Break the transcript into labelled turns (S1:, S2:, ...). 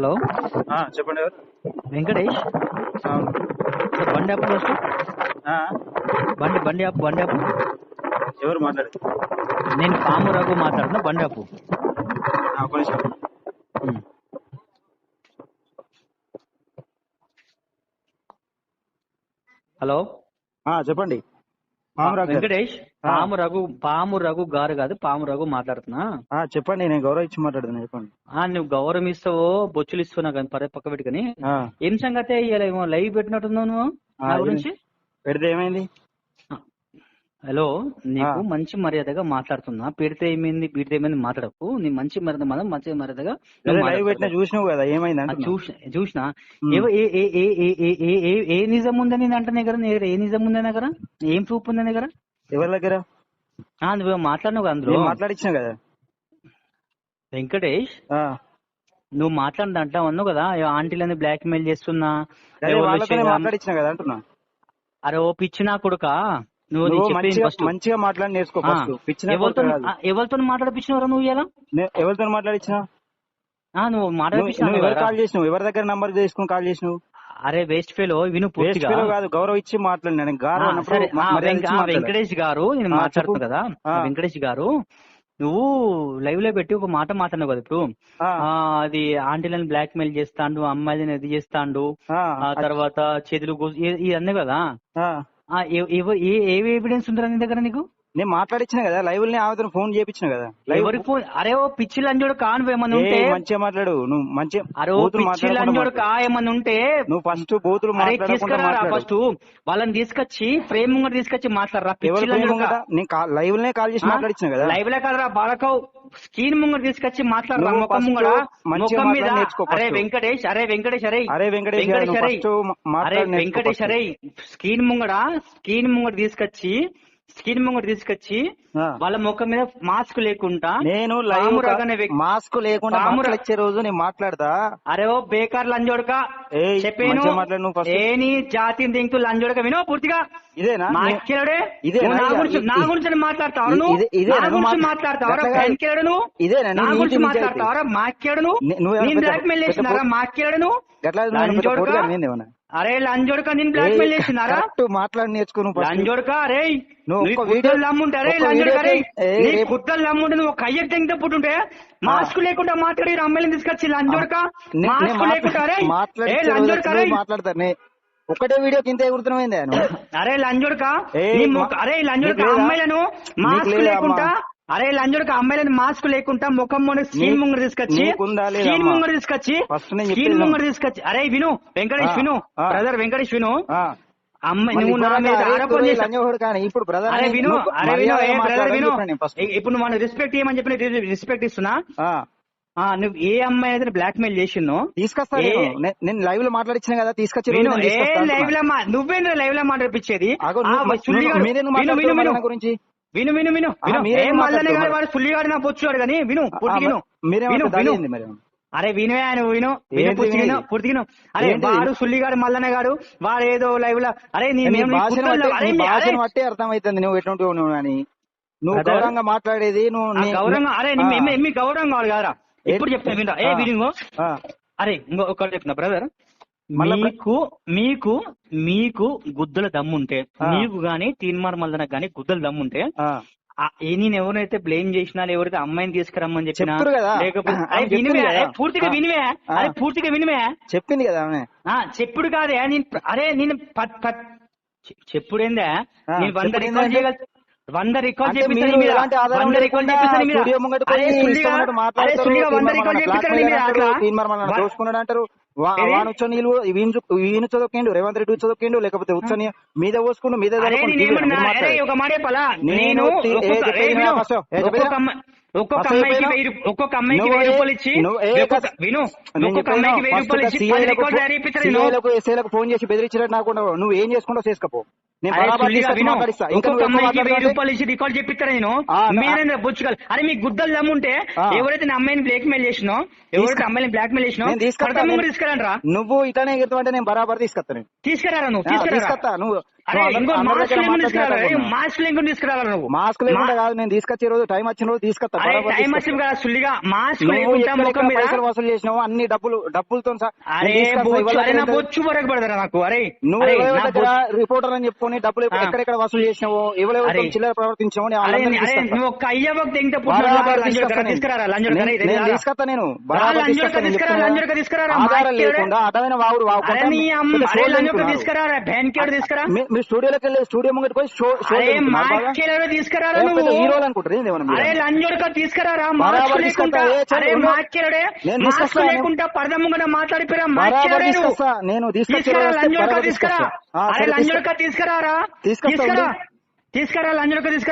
S1: Hello,
S2: చెప్పండి ఎవరు?
S1: వెంకటేష్.
S2: అవును.
S1: సార్ బండి ఆపు ఫస్ట్.
S2: ఆ,
S1: బండి ఆపు.
S2: ఎవరు మాట్లాడేది?
S1: నేను పాము రఘు మాట్లాడుతున్నా. బండి ఆపు.
S2: ఒక నిమిషం.
S1: హలో,
S2: చెప్పండి.
S1: వెంకటేష్. పాము రఘు గారు కాదు, పాము రఘు మాట్లాడుతున్నా.
S2: చెప్పండి, నేను గౌరవ ఇచ్చి మాట్లాడుతున్నా. చెప్పండి.
S1: నువ్వు గౌరవం ఇస్తావో బొచ్చులు ఇస్తున్నా కానీ పక్క పెట్టుకుని ఏం సంగతి ఇవాళ లైవ్ పెట్టినట్టున్నావు నువ్వు నా గురించి?
S2: పెడితే ఏమైంది?
S1: హలో, నీకు మంచి మర్యాదగా మాట్లాడుతున్నా. పెడితే ఏమైంది పీడితే ఏమైంది మాట్లాడకు. నీ మంచి మర్యాదగా
S2: లైవ్ పెట్టినా చూసినావు కదా, ఏమైంది?
S1: చూసినా. ఏ నిజం ఉందని అంటే కదా, ఏ నిజం ఉందని దగ్గర, ఏం ప్రూఫ్ ఉందని దగ్గర?
S2: ఎవరి దగ్గర?
S1: నువ్వు మాట్లాడినావు కదా, అందులో
S2: మాట్లాడించిన కదా.
S1: వెంకటేష్, నువ్వు మాట్లాడిన అంటా అన్నావు కదా, ఆంటీలని బ్లాక్ మెయిల్ చేస్తున్నా
S2: మాట్లాడించిన కదా అంటున్నా.
S1: అరే ఓ పిచ్చినా కొడుక, నువ్వు
S2: మంచిగా మాట్లాడి నేర్చుకో.
S1: ఎవరితో మాట్లాడిపించినవరా నువ్వు? ఇలా
S2: ఎవరితో మాట్లాడించిన?
S1: నువ్వు మాట్లాడిపించిన
S2: కాల్ చేసినావు? ఎవరి దగ్గర నంబర్ తీసుకుని కాల్ చేసినావు?
S1: అరే వేస్ట్ ఫెలో, విను పూర్తిగా.
S2: కాదు, గౌరవ ఇచ్చి మాట్లాడినా.
S1: వెంకటేష్ గారు, నేను మాట్లాడుతున్నా కదా. వెంకటేష్ గారు, నువ్వు లైవ్ లో పెట్టి ఒక మాట మాట్లాడినావు కదా ఇప్పుడు. అది ఆంటీలను బ్లాక్ మెయిల్ చేస్తాండు, అమ్మాయిలను ఇది చేస్తాండు, తర్వాత చేతులు ఇది అన్నీ కదా. ఏ ఎవిడెన్స్ ఉందిరా నీ దగ్గర? నీకు
S2: నేను మాట్లాడించిన కదా, లైవ్ ఆమెతో ఫోన్ చేయించిన కదా.
S1: ఎవరికి ఫోన్? అరే ఓ పిచ్చి లంజోడు కాను ఏమన్నా ఉంటే
S2: మంచిగా మాట్లాడు. నువ్వు మంచిగా
S1: అరే ఓ పిచ్చి లంజోడు కా ఏమన్నా ఉంటే
S2: నువ్వు ఫస్ట్ బూతులు
S1: తీసుకురా. ఫస్ట్ వాళ్ళని తీసుకొచ్చి ఫ్రేమ్ ముంగట తీసుకొచ్చి మాట్లాడరా.
S2: నేను లైవ్ లనే కాల్ చేసి మాట్లాడించిన కదా.
S1: లైవ్ లే కాదురా బాలకవ్, స్క్రీన్ ముంగట తీసుకొచ్చి మాట్లాడరా. ముఖం ముంగడ ముఖం మీద. అరే వెంకటేష్, అరే స్క్రీన్ ముంగట తీసుకొచ్చి వాళ్ళ ముఖం మీద మాస్క్ లేకుండా,
S2: నేను మాస్క్ లేకుండా వచ్చే రోజు నేను మాట్లాడతా.
S1: అరే ఓ బేకార్ లంజోడక చెప్పాను. ఏని జాతిని దింకు లంజోడక వినో పూర్తిగా.
S2: ఇదేనా
S1: మాట్లాడే? నా గురించి మాట్లాడతావు నువ్వు? నా గురించి మాట్లాడతావరా? పెన్కిలాడు నువ్వు? నా గురించి మాట్లాడతావరా? మాట్లాడు నువ్వు? నేను బ్లాక్ మెయిల్ చేసినారా? మాట్లాడు నువ్వు? అరే లంజోడక, నేను బ్లాక్ మెయిల్ చేసినారా?
S2: మాట్లాడి నేర్చుకో.
S1: లంజోడక, అరే గుద్దలు నమ్ముంటే, అరే లంజోడక, అరే గుద్దలు నమ్ముంటే నువ్వు కయ్య తెంగితే పుట్టుంటే మాస్క్ లేకుండా మాట్లాడి అమ్మాయిని తీసుకొచ్చి లంజోడక, మాస్క్ లేకుండా. అరే లంజోడక, అరే
S2: మాట్లాడతారు ఒకటే వీడియో కింద ఎగురుతున్నమైంది.
S1: అరే లంజోడక, అమ్మాయిలను మాస్క్ లేకుండా, అరే లంజోడక అమ్మాయిలను మాస్క్ లేకుండా ముఖం ముందు స్క్రీన్ ముంగర తీసుకొచ్చి అరే విను వెంకటేష్, విను బ్రదర్ వెంకటేష్, విను. అమ్మాయి నువ్వు నా మీద ఆరోపణ చేసి ఇప్పుడు నువ్వు మన రెస్పెక్ట్ ఏమని చెప్పి రెస్పెక్ట్ ఇస్తున్నా. నువ్వు ఏ అమ్మాయి అయితే బ్లాక్ మెయిల్ చేసినో
S2: తీసుకొస్తా. నేను లైవ్ లో మాట్లాడించిన కదా, తీసుకొచ్చి
S1: నువ్వేంద్ర లైవ్ లో మాట్లాడిపించేది? విను మల్లనే గారు వాడు సుల్లిగాడు నా పొచ్చుగాడు కానీ విను పూర్తి. అరే వినువే, నువ్వు పూర్తి విను. అరే వాడు సుల్లిగాడు మల్లన్న గాడు, వాడు ఏదో లైవ్ లో. అరే
S2: బట్టే అర్థమైతుంది నువ్వు ఎటువంటి అని. నువ్వు గౌరవంగా మాట్లాడేది నువ్వు
S1: గౌరవంగా. అరే ఎమ్మి గౌరవం కావాలి కదరా. ఇప్పుడు చెప్తున్నా వినరా. విను. అరే ఇంకొకటి చెప్తున్నా బ్రదర్, మీకు గుద్దల దమ్ముంటే, నీకు గాని తీన్మార్ మల్లన గాని గుద్దల దమ్ముంటే, నేను ఎవరైతే బ్లేమ్ చేసినా, ఎవరైతే అమ్మాయిని తీసుకురమ్మని చెప్పినా, లేకపోతే పూర్తిగా వినివే
S2: చెప్పింది కదా
S1: చెప్పుడు కాదే. అరే నేను చెప్పుడేందా? నేను 100 రికార్డ్ చేపిస్తాను.
S2: ఈయన చదువుకేండు, రేవంత్ రెడ్డి చదువుకేండు, లేకపోతే ఉచ్చని మీద పోసుకుంటూ మీద
S1: ఒక మాట చెప్పాలా? నేను ఒక్కొక్క అమ్మాయికి 1000 రూపాయలు ఇచ్చి
S2: ఎస్ఐలకు ఫోన్ చేసి బెదిరించినట్టు నాకు నువ్వు ఏం చేసుకుంటావు చేసుకపో.
S1: ఒక్కొక్క అమ్మాయికి 1000 రూపాయలు ఇచ్చి రికార్డ్ చెప్పిస్తాను నేను. మీరేంద్ర బుచ్చుకోవాలి. అరే మీకు గుద్దలు దమ్ముంటే ఎవరైతే నా అమ్మాయిని బ్లాక్ మెయిల్ చేసినో, ఎవరైతే అమ్మాయిని బ్లాక్ మెయిల్ చేసినో తీసుకురండి రా.
S2: నువ్వు ఇట్లానే ఎగురుతావంటే నేను బరాబర్ తీసుకొస్తాను.
S1: తీసుకురా నువ్వు.
S2: నువ్వు
S1: అరే ఇంకో మాస్క్ లేకుండా తీసుకురావాలి, మాస్క్ లేకుండా తీసుకురావాలి నువ్వు.
S2: మాస్క్ లేకుండా కాదు, నేను తీసుకొచ్చే రోజు టైం వచ్చిన రోజు తీసుకొస్తా.
S1: టైం వచ్చింది కదా సుల్లిగా మాస్క్ లేకుండా ముఖం మీద
S2: పైసలు వసూలు చేసినావు అన్ని డబ్బులతో
S1: అరే బొచ్చు వరకు పడతారా నాకు. అరే
S2: నువ్వు రిపోర్టర్ అని చెప్పుకొని డబ్బులు ఎక్కడెక్కడ వసూలు చేసినావు, ఎవరెవరు చిల్లర ప్రవర్తించావు
S1: నువ్వు ఒక్క అయ్యవ తీసుకురారా
S2: తీసుకొస్తా. నేను ఆధారం లేకుండా అర్థమైన వాగుడు
S1: తీసుకురారా బ్యాంకేడు తీసుకురా.
S2: మీ స్టూడియోలోకి వెళ్ళి స్టూడియో ముంగటి పోయి
S1: తీసుకురారా
S2: హీరోలు అనుకుంటారు
S1: లంజోడక తీసుకురారా. లేకుండా పరద ముంగట మాట్లాడిపోయారా
S2: నేను
S1: తీసుకురా. లంజోడక తీసుకురా, లంజోడక తీసుకురారా, తీసుకురా లంజోడక తీసుకురా.